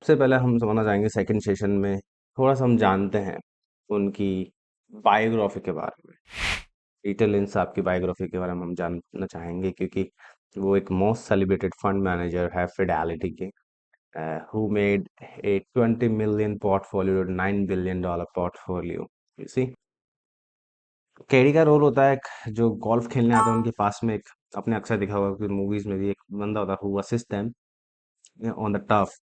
सबसे पहले हम समझना चाहेंगे सेकंड सेशन में थोड़ा सा हम जानते हैं उनकी बायोग्राफी के बारे में। पीटर लिंच साहब की बायोग्राफी के बारे में हम जानना चाहेंगे क्योंकि वो एक मोस्ट सेलिब्रेटेड फंड मैनेजर है फिडेलिटी के, who made a 20 million portfolio to $9 billion portfolio. You see, KD का रोल होता है एक जो गोल्फ खेलने आता है उनके पास में एक, आपने अक्सर देखा होगा कि मूवीज में भी एक बंदा होता है who assist them on the turf,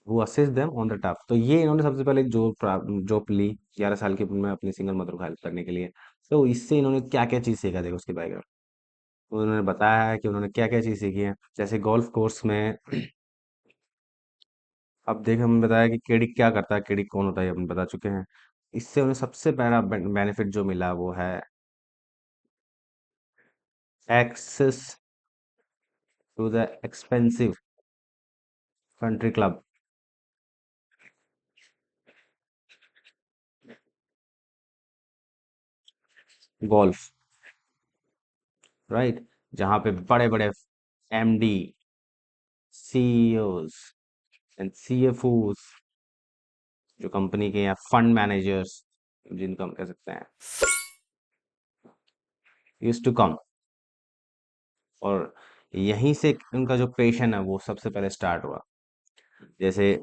who assist them on the turf। तो ये इन्होंने सबसे पहले एक जॉब ली 11 साल की उम्र में अपनी सिंगल मदर को हेल्प करने के लिए। तो इससे इन्होंने क्या क्या चीज़ सीखा देखो उसके बायोग्राफ। उन्होंने बताया है कि उन्होंने क्या क्या चीज़ सीखी है, जैसे गोल्फ कोर्स में अब देख हम बताया कि केडी क्या करता है, केडी कौन होता है, ये अपन बता चुके हैं। इससे उन्हें सबसे पहला बेनिफिट जो मिला वो है access to the expensive country club golf, right, जहाँ पे बड़े बड़े एमडी, सीईओज एंड सीएफओज जो कंपनी के या फंड मैनेजर्स जिनको हम कह सकते हैं यूज टू कम, और यहीं से उनका जो पेशन है वो सबसे पहले स्टार्ट हुआ। जैसे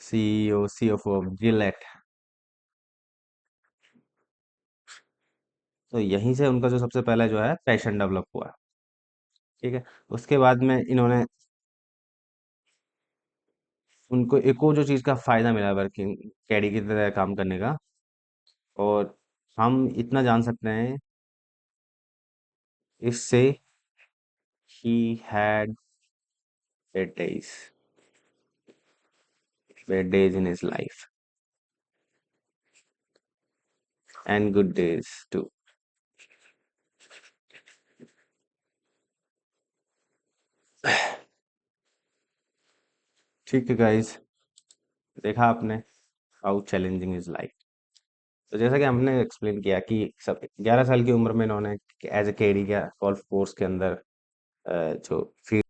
सीईओ सीएफओ जिलेट, तो यहीं से उनका जो सबसे पहला जो है पैशन डेवलप हुआ। ठीक है, उसके बाद में इन्होंने उनको एक और जो चीज़ का फायदा मिला वर्किंग कैडी की तरह काम करने का, और हम इतना जान सकते हैं इससे he had bad days, bad days in his life and good days too। ठीक है गाइस, देखा आपने हाउ चैलेंजिंग इज लाइफ। तो जैसा कि हमने एक्सप्लेन किया कि सब 11 साल की उम्र में इन्होंने एज ए केडी का गोल्फ कोर्स के अंदर जो फील्ड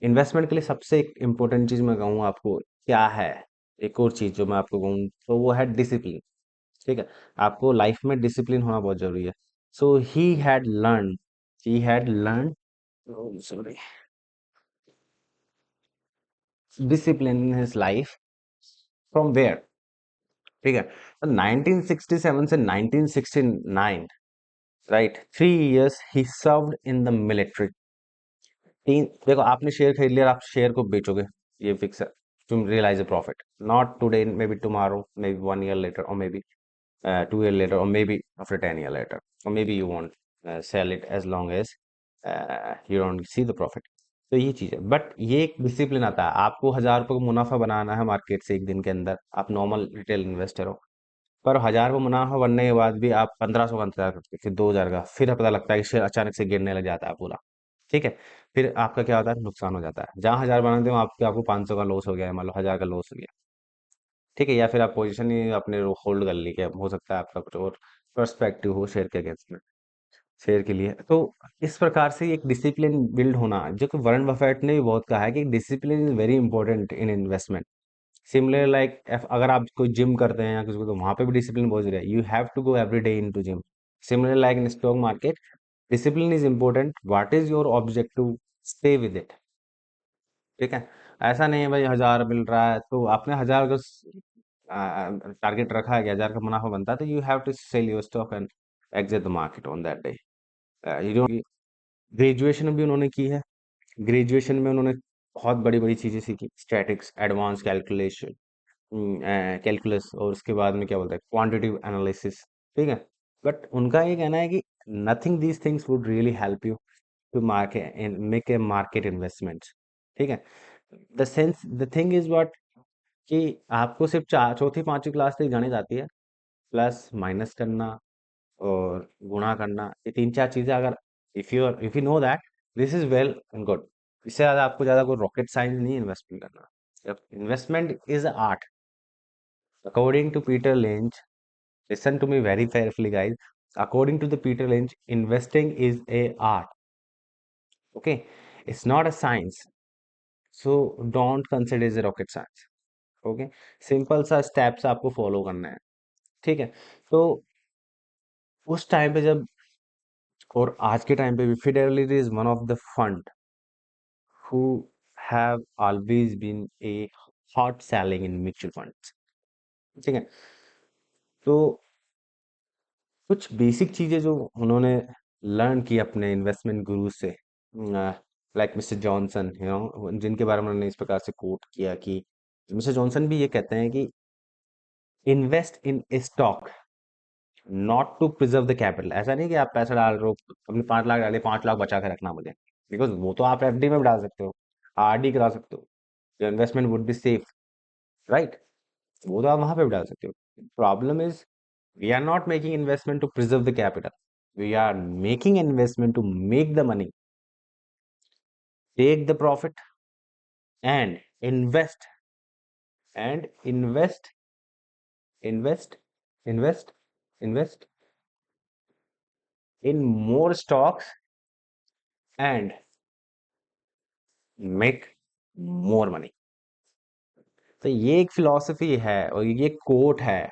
इन्वेस्टमेंट के लिए सबसे इम्पोर्टेंट चीज मैं कहूँ आपको क्या है, एक और चीज जो मैं आपको कहूँ तो वो है डिसिप्लिन। ठीक है, आपको लाइफ में डिसिप्लिन होना बहुत जरूरी है। So he had learn sorry discipline in his life from where. ठीक है, तो 1967 से 1969, राइट, 3 इयर्स ही सर्व्ड इन द मिलिट्री। तीन, देखो आपने शेयर खरीद लिया, आप शेयर को बेचोगे, ये फिक्स है, to realise a profit, not today, maybe tomorrow, maybe 1 year later, और मे बी 2 ईयर लेटर, और maybe after 10 year later, और maybe you want sell it as long as you don't see the profit. तो ये चीज़ है, but ये एक discipline आता है। आपको 1,000 रुपये का मुनाफा बनाना है मार्केट से एक दिन के अंदर, आप नॉर्मल रिटेल इन्वेस्टर हो, पर 1,000 रुपये मुनाफा बनने के बाद भी आप 1,500 का इंतजार करते हैं, फिर 2,000 का, फिर पता लगता है कि शेयर अचानक से गिरने लग जाता है पूरा। ठीक है, फिर आपका क्या होता है, नुकसान हो जाता है। जहाँ 1,000 बनाते हो आपके आपको 500 का लॉस हो गया है, मान लो 1,000 का लॉस हो गया। ठीक है, या फिर आप पोजीशन ही अपने होल्ड कर ली, क्या हो सकता है आपका कुछ और पर्सपेक्टिव हो शेयर के अगेंस्ट में, शेयर के लिए। तो इस प्रकार से एक डिसिप्लिन बिल्ड होना, जो कि वॉरेन बफेट ने भी बहुत कहा है कि discipline is very important in investment. Similar like अगर आप कोई जिम करते हैं या किसी को, तो वहां पे भी डिसिप्लिन बहुत जरूरी है, you have to go every day in to gym. Similar like in stock market, discipline is important, what is your objective, stay with it. ठीक है, ऐसा नहीं है भाई 1,000 मिल रहा है तो आपने 1,000 का टारगेट रखा है कि 1,000 का मुनाफा बनता है, तो you have to sell your stock and exit the market on that day. Graduation भी उन्होंने की है, ग्रेजुएशन में उन्होंने बहुत बड़ी बड़ी चीजें सीखी, स्टैटिक्स, एडवांस कैलकुलेशन, कैलकुलस, और उसके बाद में क्या बोलते हैं क्वांटिटिव एनालिसिस। ठीक है, बट उनका ये कहना है कि nothing these things would really help you to market make a market investment. ठीक है, द थिंग इज व्हाट, कि आपको सिर्फ चौथी पांचवी क्लास तक गणित आती है, प्लस माइनस करना और गुणा करना, ये तीन चार चीजें अगर if you know that, this is well and good. इससे ज्यादा आपको ज्यादा कोई रॉकेट साइंस नहीं इन्वेस्टमेंट करना। Investment is art according to Peter Lynch, listen to me very carefully guys, according to the Peter Lynch, investing is a art, okay, it's not a science, so don't consider is rocket science. Okay, simple सा steps आपको follow करना है। ठीक है, तो उस time पे जब, और आज के टाइम पे भी, fidelity is one of the fund who have always been a hot selling in mutual funds. ठीक है, तो कुछ बेसिक चीजें जो उन्होंने लर्न की अपने इन्वेस्टमेंट गुरु से, लाइक मिस्टर जॉनसन, जिनके बारे में उन्होंने इस प्रकार से कोट किया कि मिस्टर जॉनसन भी ये कहते हैं कि invest in stock not to preserve the capital. ऐसा नहीं कि आप पैसा डाल रहे हो, अपने 5 लाख डाले, 5 लाख बचा के रखना मुझे, बिकॉज वो तो आप एफडी में भी डाल सकते हो, आरडी करा सकते हो, your investment would be safe, right? वो तो आप वहां पे भी डाल सकते हो। Problem is we are not making investment to preserve the capital, we are making investment to make the money, take the profit and invest, and invest, invest, invest, invest in more stocks and make more money. तो ये एक philosophy है और ये coat है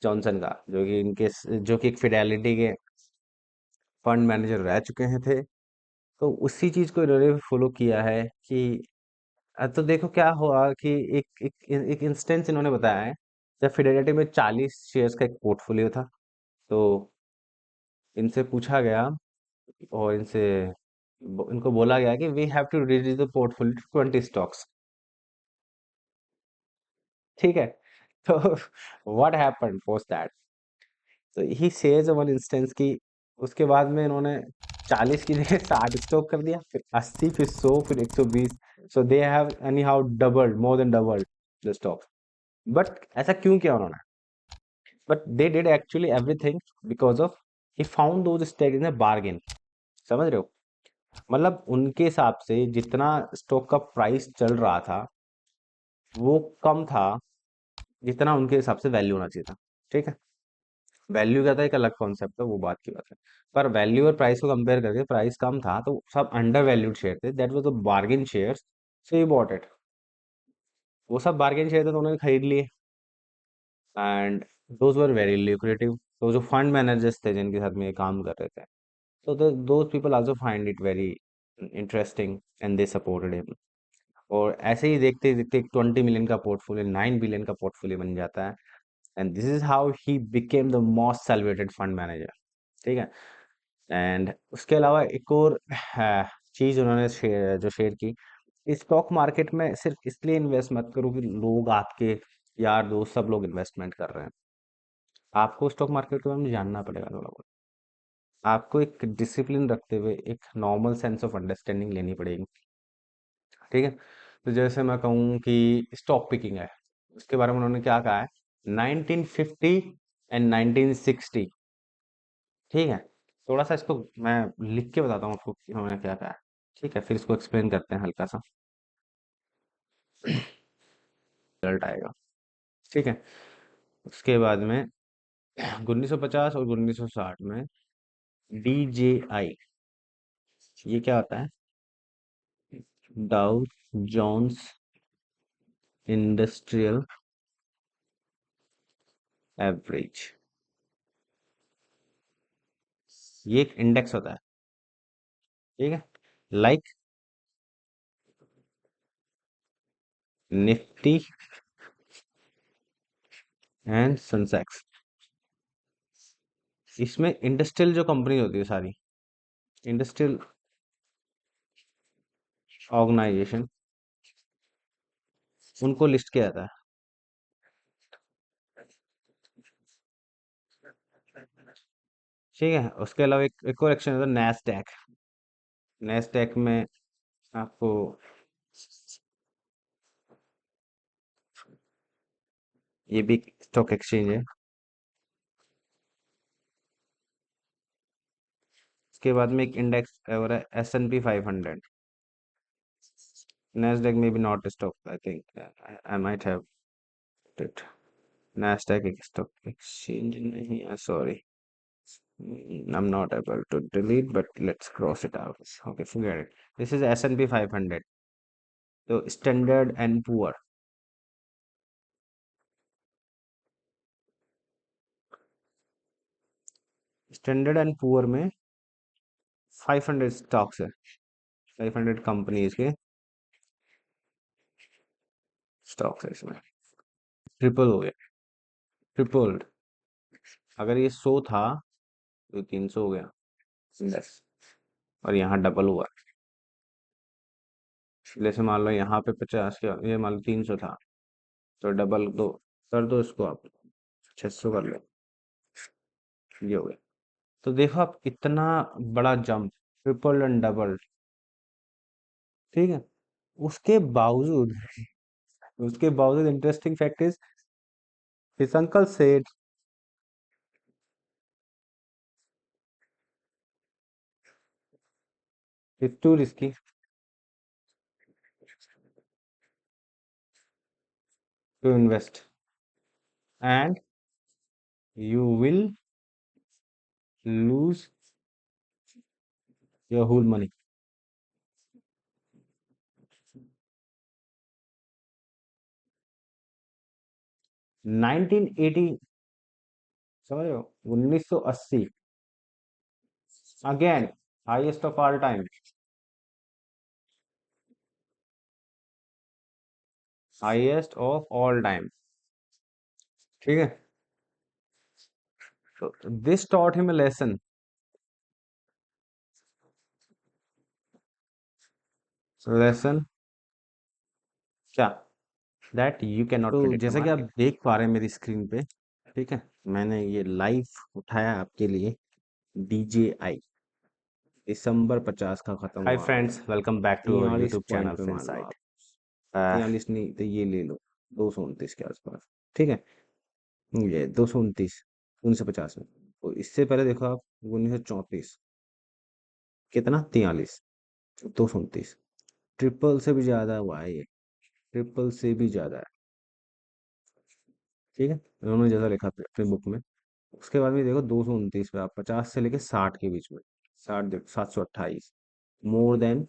Johnson का, जो कि एक फिडेलिटी के फंड मैनेजर रह चुके हैं थे। तो उसी चीज को इन्होंने फॉलो किया है कि तो देखो क्या हुआ कि एक इंस्टेंस इन्होंने बताया है, जब फिडेलिटी में 40 शेयर्स का एक पोर्टफोलियो था। तो इनसे पूछा गया और इनको बोला गया कि we have to reduce the portfolio to 20 stocks. ठीक है, तो व्हाट हैपेंड पोस्ट दैट, तो ही सेज वन इंस्टेंस की उसके बाद में इन्होंने 40 की जगह 60 स्टॉक कर दिया, फिर 80, फिर 100, फिर 120। So they have anyhow doubled, more than doubled the stock. But ऐसा क्यों किया उन्होंने? But they did actually everything because of he found those stock in a bargain. समझ रहे हो? मतलब उनके हिसाब से जितना स्टॉक का प्राइस चल रहा था वो कम था जितना उनके हिसाब से वैल्यू होना चाहिए था। ठीक है, वैल्यू क्या था एक अलग कॉन्सेप्ट है, वो बात की बात है। पर वैल्यू और प्राइस को कंपेयर करके प्राइस कम था तो सब अंडर वैल्यूड शेयर थे, that was the bargain shares, so he bought it. वो सब बार्गेन शेयर थे तो उन्होंने खरीद लिए, and those were very lucrative. तो जो फंड मैनेजर्स थे जिनके साथ में ये काम कर रहे थे, so those people also find it very interesting and they supported him। और ऐसे ही देखते देखते 20 मिलियन का पोर्टफोलियो 9 बिलियन का पोर्टफोलियो बन जाता है, and this is how he became the most celebrated fund manager. ठीक है, एंड उसके अलावा एक और चीज उन्होंने जो शेयर की, स्टॉक मार्केट में सिर्फ इसलिए इन्वेस्ट मत करो कि लोग आपके यार दोस्त सब लोग इन्वेस्टमेंट कर रहे हैं। आपको स्टॉक मार्केट के बारे में जानना पड़ेगा थोड़ा बहुत, आपको एक डिसिप्लिन रखते हुए एक नॉर्मल सेंस ऑफ अंडरस्टैंडिंग लेनी पड़ेगी। ठीक है, तो जैसे मैं कहूँ कि स्टॉक पिकिंग है, उसके बारे में उन्होंने क्या कहा है, 1950 एंड 1960। ठीक है, थोड़ा सा इसको मैं लिख के बताता हूँ आपको कि उन्होंने क्या कहा है। ठीक है, फिर इसको एक्सप्लेन करते हैं हल्का सा, रिजल्ट आएगा। ठीक है, उसके बाद में 1950 और 1960 में DJI, ये क्या होता है, डाउ जोन्स इंडस्ट्रियल एवरेज, ये एक इंडेक्स होता है। ठीक है, लाइक निफ्टी एंड सेंसेक्स। इसमें इंडस्ट्रियल जो कंपनी होती है सारी, इंडस्ट्रियल ऑर्गेनाइजेशन, उनको लिस्ट किया जाता है। ठीक है, उसके अलावा एक और एक्शन होता है नैस्डैक। नैस्डैक में आपको, ये भी स्टॉक एक्सचेंज है। उसके बाद में एक इंडेक्स और है S&P 500। नैस्डैक में भी not stock, I think I might have it. Nasdaq एक स्टॉक एक्सचेंज नहीं है, sorry. I'm not able to delete, but let's cross it out. Okay, forget it. This is S&P 500। तो standard and poor, standard and poor में 500 stocks है, 500 companies के stocks है इसमें। Triple हो गया, ट्रिपल्ड। अगर ये 100 था तो 300 हो गया इंडेक्स, और यहाँ डबल हुआ। जैसे मान लो यहाँ पे 50 का, ये मान लो 300 था, तो डबल दो कर दो इसको आप, 600 कर लो, ये हो गया। तो देखो आप इतना बड़ा जंप, ट्रिपल एंड डबल, ठीक है। उसके बावजूद, उसके बावजूद interesting fact is his uncle said it's too risky to invest and you will lose your whole money. 1980, समझ रहे हो, 1980, again highest of all time, highest of all time, ठीक है। तो this taught him a lesson, lesson क्या, that you can not predict the जैसा कि आप मार्केट। देख पा रहे हैं मेरी स्क्रीन पे, ठीक है, मैंने ये लाइव उठाया आपके लिए, DJI दिसंबर 50 का खत्म हाय हुआ, friends, welcome back to our 43 YouTube channel point पे मान लो फिनसाइट। आप, 43 नहीं तो ये ले लो, 229 के आसपास, ठीक है। ये 229, 1950 में। और इससे पहले देखो आप, 1934, कितना, 43, 229, ट्रिपल से भी ज्यादा हुआ है ये, ट्रिपल से भी ज्यादा है, ठीक है। उन्होंने जैसा लिखा अपनी बुक में। उसके बाद में देखो 229 पे, आप 50 से लेके 60 के बीच में, 60 देखो, 728, more than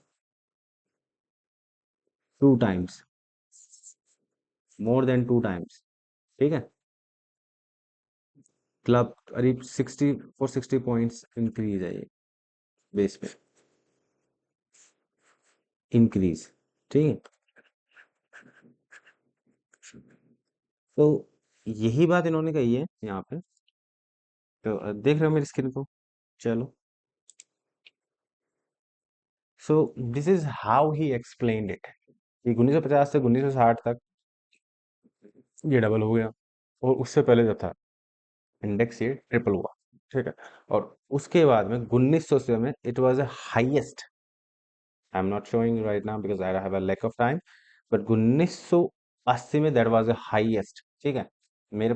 2 times, more than 2 times, ठीक है। क्लब करीब 60 इंक्रीज है ये बेस पे, इंक्रीज, ठीक है। तो यही बात इन्होंने कही है यहाँ पे। तो देख रहे हो मेरी स्क्रीन को, चलो। So this is how he explained it, कि 1950 से 1960 तक ये डबल हो गया, और उससे पहले जो था इंडेक्स ये ट्रिपल हुआ, ठीक है। और उसके बाद में 1900 से में it was a highest, I am not showing right now because I have a lack of time, but 1980 में दैट वाज अ हाईएस्ट, ठीक है। मेरे